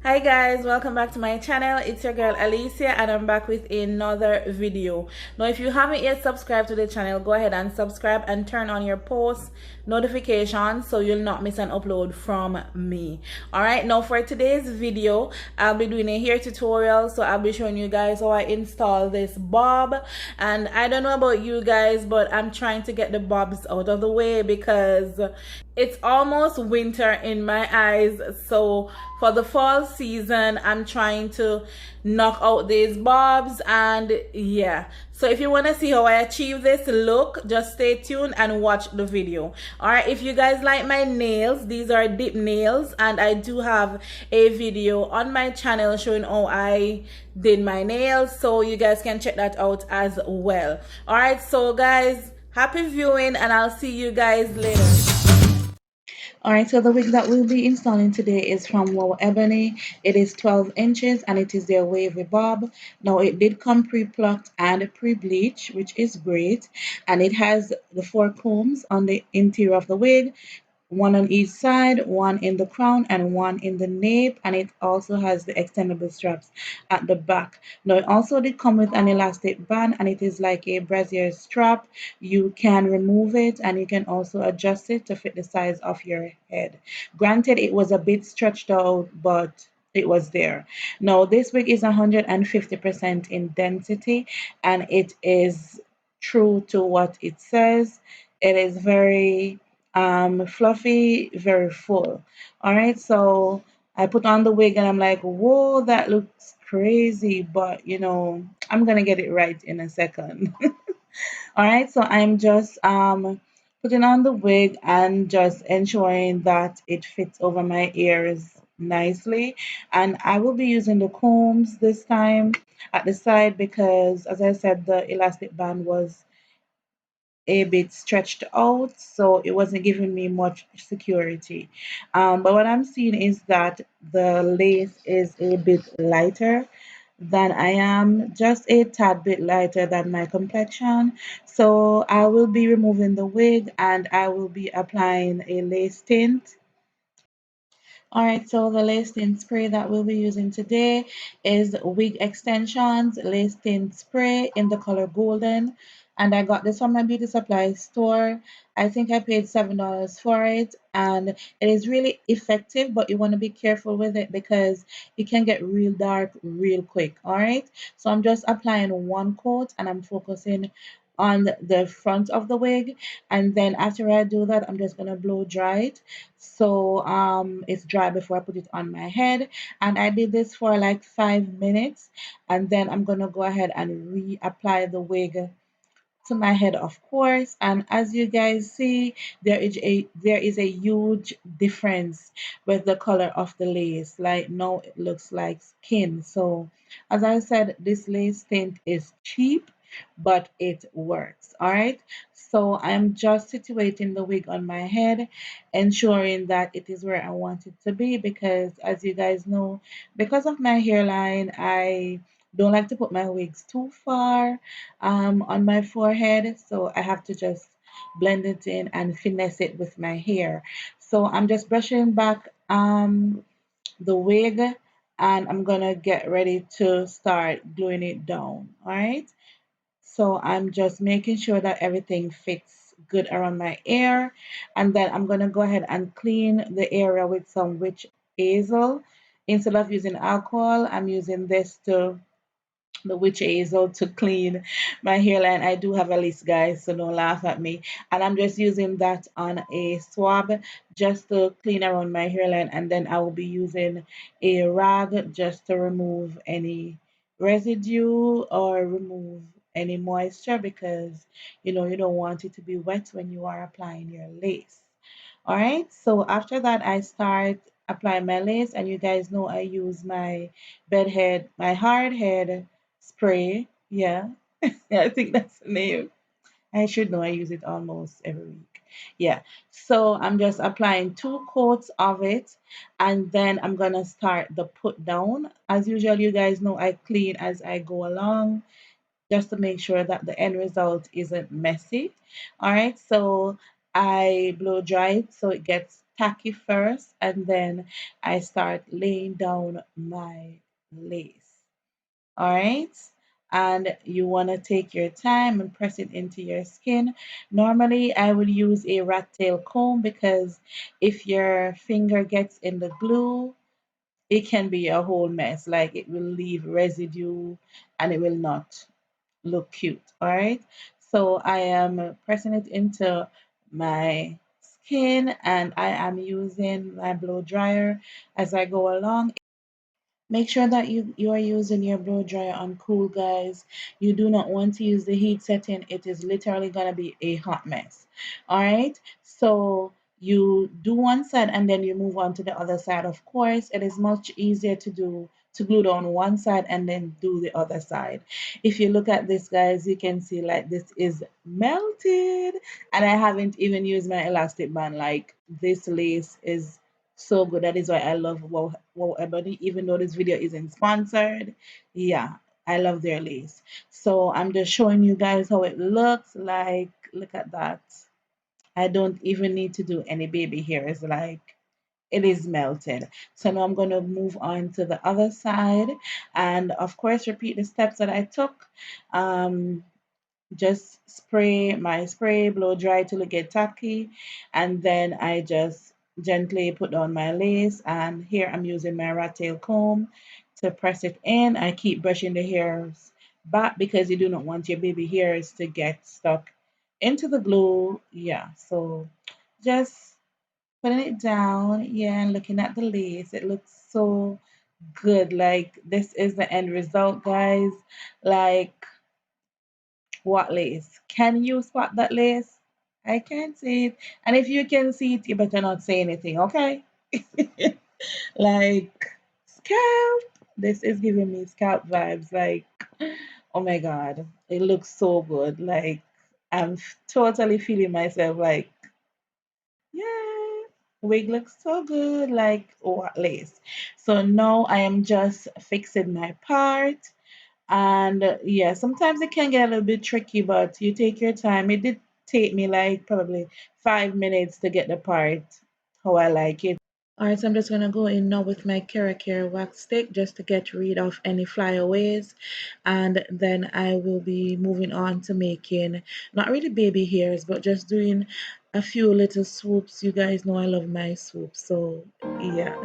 Hi guys, welcome back to my channel. It's your girl Alicia and I'm back with another video. Now if you haven't yet subscribed to the channel, go ahead and subscribe and turn on your post notifications so you'll not miss an upload from me. Alright, now for today's video, I'll be doing a hair tutorial. So I'll be showing you guys how I install this bob. And I don't know about you guys, but I'm trying to get the bobs out of the way because it's almost winter in my eyes. So for the fall season, I'm trying to knock out these bobs. And yeah, so if you want to see how I achieve this look, just stay tuned and watch the video. All right, if you guys like my nails, these are dip nails, and I do have a video on my channel showing how I did my nails, so you guys can check that out as well. All right, so guys, happy viewing and I'll see you guys later. Alright, so the wig that we'll be installing today is from Wow Ebony. It is 12 inches and it is their wavy bob. Now it did come pre-plucked and pre-bleached, which is great. And it has the 4 combs on the interior of the wig, one on each side, one in the crown and one in the nape, and it also has the extendable straps at the back. Now it also did come with an elastic band, and it is like a brassiere strap. You can remove it and you can also adjust it to fit the size of your head. Granted, it was a bit stretched out, but it was there. Now this wig is 150% in density, and it is true to what it says. It is very fluffy, very full. All right, so I put on the wig and I'm like, whoa, that looks crazy, but I'm gonna get it right in a second. All right, so I'm just putting on the wig and just ensuring that it fits over my ears nicely. And I will be using the combs this time at the side because, as I said, the elastic band was a bit stretched out, so it wasn't giving me much security. But what I'm seeing is that the lace is a bit lighter than I am, just a tad bit lighter than my complexion. So I will be removing the wig and I will be applying a lace tint. Alright, so the lace tint spray that we'll be using today is Wig Extensions Lace Tint Spray in the color Golden. And I got this from my beauty supply store. I think I paid $7 for it. And it is really effective, but you want to be careful with it because it can get real dark real quick. Alright, so I'm just applying one coat and I'm focusing on the front of the wig, and then after I do that I'm just gonna blow dry it so it's dry before I put it on my head. And I did this for like 5 minutes, and then I'm gonna go ahead and reapply the wig to my head, of course. And as you guys see, there is a huge difference with the color of the lace. Like now it looks like skin. So as I said, this lace tint is cheap, but it works. All right, so I'm just situating the wig on my head, ensuring that it is where I want it to be, because as you guys know, because of my hairline, I don't like to put my wigs too far on my forehead, so I have to just blend it in and finesse it with my hair. So I'm just brushing back the wig, and I'm gonna get ready to start gluing it down. All right, so I'm just making sure that everything fits good around my ear, and then I'm gonna go ahead and clean the area with some witch hazel. Instead of using alcohol, I'm using this to the witch hazel to clean my hairline. I do have a list, guys, so don't laugh at me. And I'm just using that on a swab just to clean around my hairline, and then I will be using a rag just to remove any residue or remove any moisture, because you don't want it to be wet when you are applying your lace. All right, so after that I start applying my lace, and you guys know I use my my hard head spray. Yeah, I think that's the name. I should know, I use it almost every week. Yeah, so I'm just applying 2 coats of it, and then I'm gonna start the put down. As usual, you guys know I clean as I go along just to make sure that the end result isn't messy. All right, so I blow dry it so it gets tacky first, and then I start laying down my lace. All right. And you want to take your time and press it into your skin. Normally, I would use a rat tail comb because if your finger gets in the glue, it can be a whole mess. Like it will leave residue and it will not look cute. All right. So I am pressing it into my skin and I am using my blow dryer as I go along. Make sure that you are using your blow dryer on cool, guys. You do not want to use the heat setting. It is literally going to be a hot mess. All right. So you do one side and then you move on to the other side. Of course, it is much easier to glue down one side and then do the other side. If you look at this, guys, you can see like this is melted and I haven't even used my elastic band. Like this lace is so good. That is why I love Wow Ebony, even though this video isn't sponsored. Yeah, I love their lace. So I'm just showing you guys how it looks like. Look at that. I don't even need to do any baby hairs. Like it is melted. So now I'm going to move on to the other side and of course repeat the steps that I took. Um, just spray my spray, blow dry till it get tacky, and then I just gently put on my lace. And here I'm using my rat tail comb to press it in. I keep brushing the hairs back because you do not want your baby hairs to get stuck into the glue. Yeah, so just putting it down, yeah, and looking at the lace. It looks so good. Like this is the end result, guys. Like what lace? Can you spot that lace? I can't see it. And if you can see it, you better not say anything, okay? Like, scalp. This is giving me scalp vibes. Like, oh my God. It looks so good. Like, I'm totally feeling myself like, yeah, wig looks so good. Like, what lace? So now I am just fixing my part. And yeah, sometimes it can get a little bit tricky, but you take your time. It did take me like probably 5 minutes to get the part how I like it. All right, so I'm just gonna go in now with my Kera wax stick just to get rid of any flyaways, and then I will be moving on to making not really baby hairs, but just doing a few little swoops. You guys know I love my swoops, so yeah.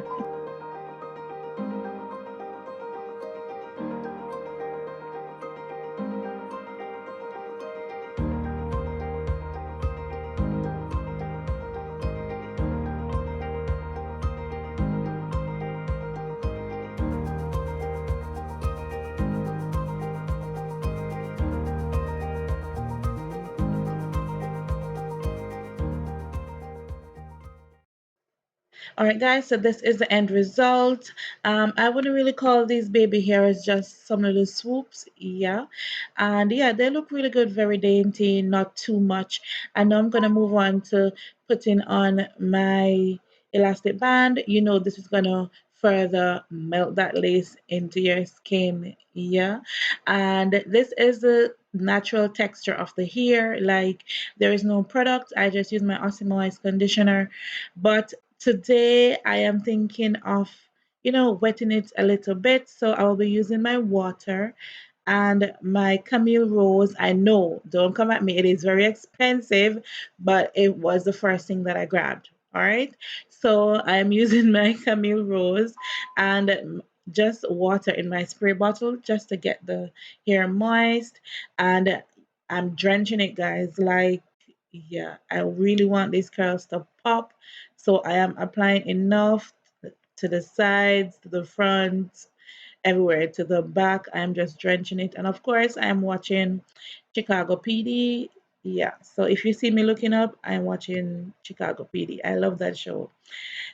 All right, guys, so this is the end result. I wouldn't really call these baby hairs, just some little swoops. Yeah. And yeah, they look really good, very dainty, not too much. And now I'm going to move on to putting on my elastic band. You know, this is going to further melt that lace into your skin. Yeah. And this is the natural texture of the hair. Like, there is no product. I just use my Osmoize conditioner. But today I am thinking of, wetting it a little bit. So I will be using my water and my Camille Rose. I know, don't come at me, it is very expensive, but it was the first thing that I grabbed. All right. So I'm using my Camille Rose and just water in my spray bottle just to get the hair moist. And I'm drenching it, guys. Like, yeah, I really want these curls to pop. So I am applying enough to the sides, to the front, everywhere, to the back. I'm just drenching it. And of course, I'm watching Chicago PD. Yeah, so if you see me looking up, I'm watching Chicago PD. I love that show.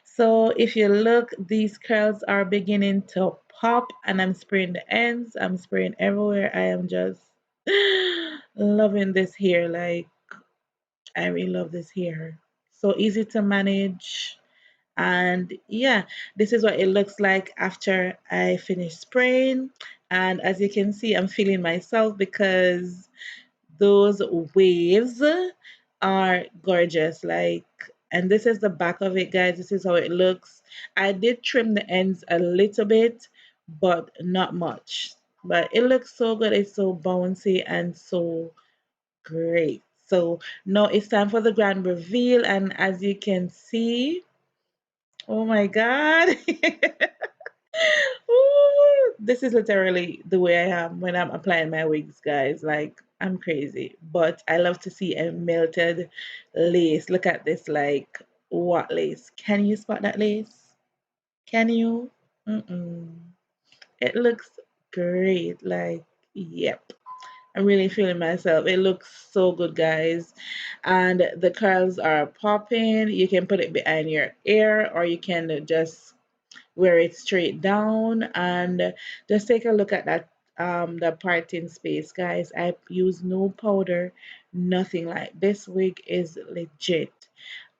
So if you look, these curls are beginning to pop, and I'm spraying the ends. I'm spraying everywhere. I am just loving this hair. Like, I really love this hair. So easy to manage. And yeah, this is what it looks like after I finish spraying. And as you can see, I'm feeling myself because those waves are gorgeous. Like, And this is the back of it, guys. This is how it looks. I did trim the ends a little bit, but not much. But it looks so good. It's so bouncy and so great. So now it's time for the grand reveal. And as you can see, oh my God. Ooh, this is literally the way I am when I'm applying my wigs, guys. Like, I'm crazy. But I love to see a melted lace. Look at this, like, what lace? Can you spot that lace? Can you? Mm-mm. It looks great. Like, yep. I'm really feeling myself. It looks so good, guys. And the curls are popping. You can put it behind your ear or you can just wear it straight down and just take a look at that the parting space, guys. I use no powder, nothing. Like, this wig is legit.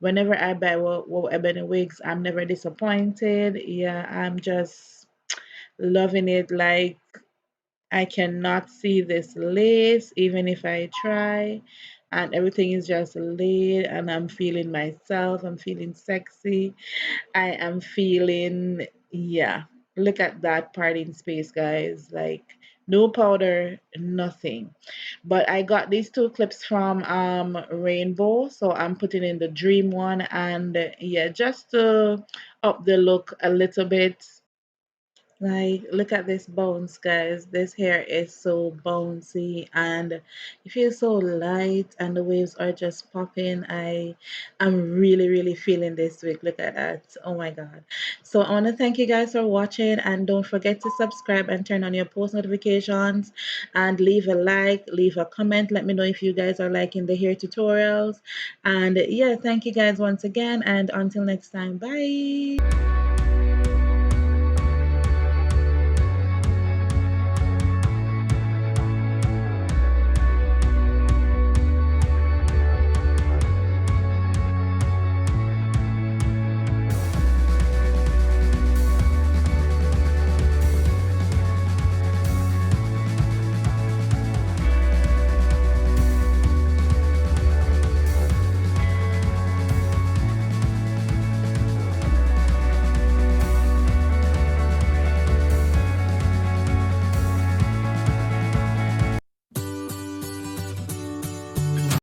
Whenever I buy Wow Ebony wigs, I'm never disappointed. Yeah, I'm just loving it. Like, I cannot see this lace even if I try, and everything is just laid and I'm feeling myself. I'm feeling sexy. I am feeling, yeah. Look at that parting space, guys. Like, no powder, nothing. But I got these two clips from Rainbow, so I'm putting in the Dream one, and yeah, just to up the look a little bit. Like, look at this bounce, guys. This hair is so bouncy and it feels so light, and the waves are just popping. I'm really, really feeling this wig. Look at that. Oh my God. So I want to thank you guys for watching, and don't forget to subscribe and turn on your post notifications and leave a like, leave a comment. Let me know if you guys are liking the hair tutorials. And yeah, thank you guys once again, and until next time. Bye.